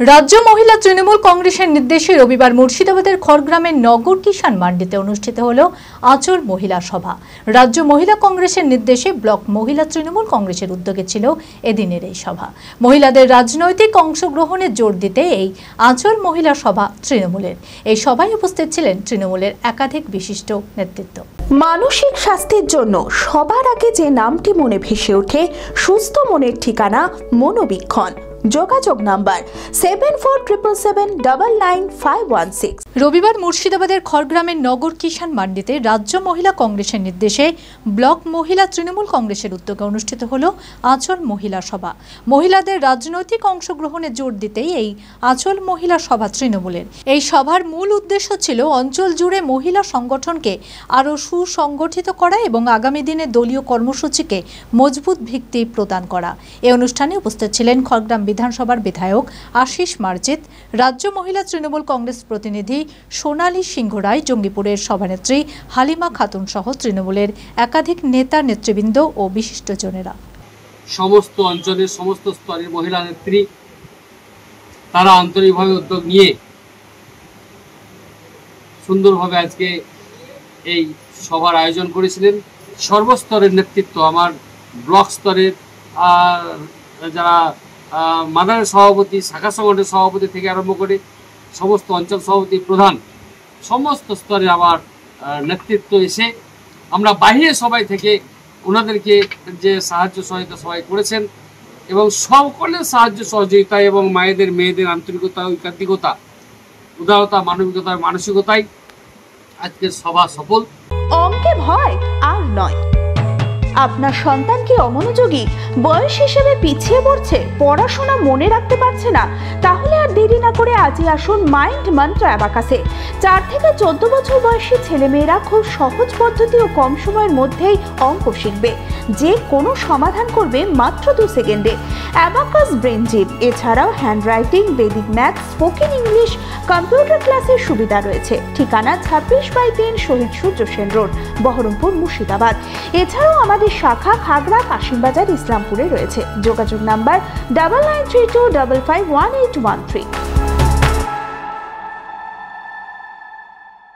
রাজ্য মহিলা তৃণমূল কংগ্রেসের নির্দেশে রবিবার মুর্শিদাবাদের খড়গ্রামের নগর কিষাণ মান্ডিতে অনুষ্ঠিত হল আচল মহিলা সভা। রাজ্য মহিলা কংগ্রেসের নির্দেশে ব্লক মহিলা তৃণমূল কংগ্রেসের উদ্যোগে ছিল এদিনের এই সভা। মহিলাদের রাজনৈতিক অংশগ্রহণে জোর দিতে এই আচল মহিলা সভা তৃণমূলের। এই সভায় উপস্থিত ছিলেন তৃণমূলের একাধিক বিশিষ্ট নেতৃত্ব। মানসিক স্বাস্থ্যের জন্য সবার আগে যে নামটি মনে ভেসে ওঠে, সুস্থ মনের ঠিকানা মনোবীক্ষণ। যোগাযোগ নাম্বার 7477799516। রবিবার মুর্শিদাবাদের খড়গ্রামের নগর কিষাণ মান্ডিতে রাজ্য মহিলা কংগ্রেসের নির্দেশে ব্লক মহিলা তৃণমূল কংগ্রেসের উদ্যোগে অনুষ্ঠিত হল আচল মহিলা সভা। মহিলাদের রাজনৈতিক অংশগ্রহণে জোর দিতেই এই আচল মহিলা সভা তৃণমূলের। এই সভার মূল উদ্দেশ্য ছিল অঞ্চল জুড়ে মহিলা সংগঠনকে আরও সুসংগঠিত করা এবং আগামী দিনে দলীয় কর্মসূচিকে মজবুত ভিত্তি প্রদান করা। এই অনুষ্ঠানে উপস্থিত ছিলেন খড়গ্রাম বিধানসভার বিধায়ক আশিস মার্জিত, রাজ্য মহিলা তৃণমূল কংগ্রেস প্রতিনিধি সোনালী সিংহ রায়, জঙ্গিপুরের সভানেত্রী হালিমা খাতুন সহ তৃণমূলের একাধিক নেতা নেতৃবৃন্দ ও বিশিষ্টজনেরা। সমস্ত অঞ্চলের সমস্ত স্তরের মহিলা নেত্রী তারা আন্তরিকভাবে উদ্যোগ নিয়ে সুন্দরভাবে আজকে এই সভার আয়োজন করেছিলেন। সর্বস্তরের নেতৃত্ব, আমার ব্লক স্তরের যারা মাদারের সভাপতি, শাখা সংগঠনের সভাপতি থেকে আরম্ভ করে সমস্ত অঞ্চল সভাপতি, প্রধান, সমস্ত স্তরে আমার নেতৃত্ব এসে আমরা বাহিরে সবাই থেকে ওনাদেরকে যে সাহায্য সহায়তা সবাই করেছেন এবং সকলের সাহায্য সহযোগিতা এবং মায়েদের মেয়েদের আন্তরিকতা, ঐকান্তিকতা, উদারতা, মানবিকতার মানসিকতায় আজকের সভা সফল। অঙ্কে ভয় আর নয়। আপনার সন্তান কি অমনোযোগী, বয়স হিসেবে পিছিয়ে পড়ছে, পড়াশোনা মনে রাখতে পারছে না? তাহলে আর দেরি না করে আজই আসুন মাইন্ড মন্ত্র অ্যাবাকাসে। 4 থেকে 14 বছর বয়সী ছেলেমেয়েরা খুব সহজ পদ্ধতি ও কম সময়ের মধ্যেই অঙ্ক শিখবে, যে কোনো সমাধান করবে মাত্র 2 সেকেন্ডে। অ্যাবাকাস ব্রেন জিম, এছাড়াও handwriting, Vedic math, spoken English, computer ক্লাসের সুবিধা রয়েছে। ঠিকানা 26/3 শহীদ সূর্য সেন রোড, বহরমপুর, মুর্শিদাবাদ। এছাড়াও আমাদের শাখা খাগড়া, কাশিমবাজার, ইসলামপুরে রয়েছে। যোগাযোগ নাম্বার 9932551813।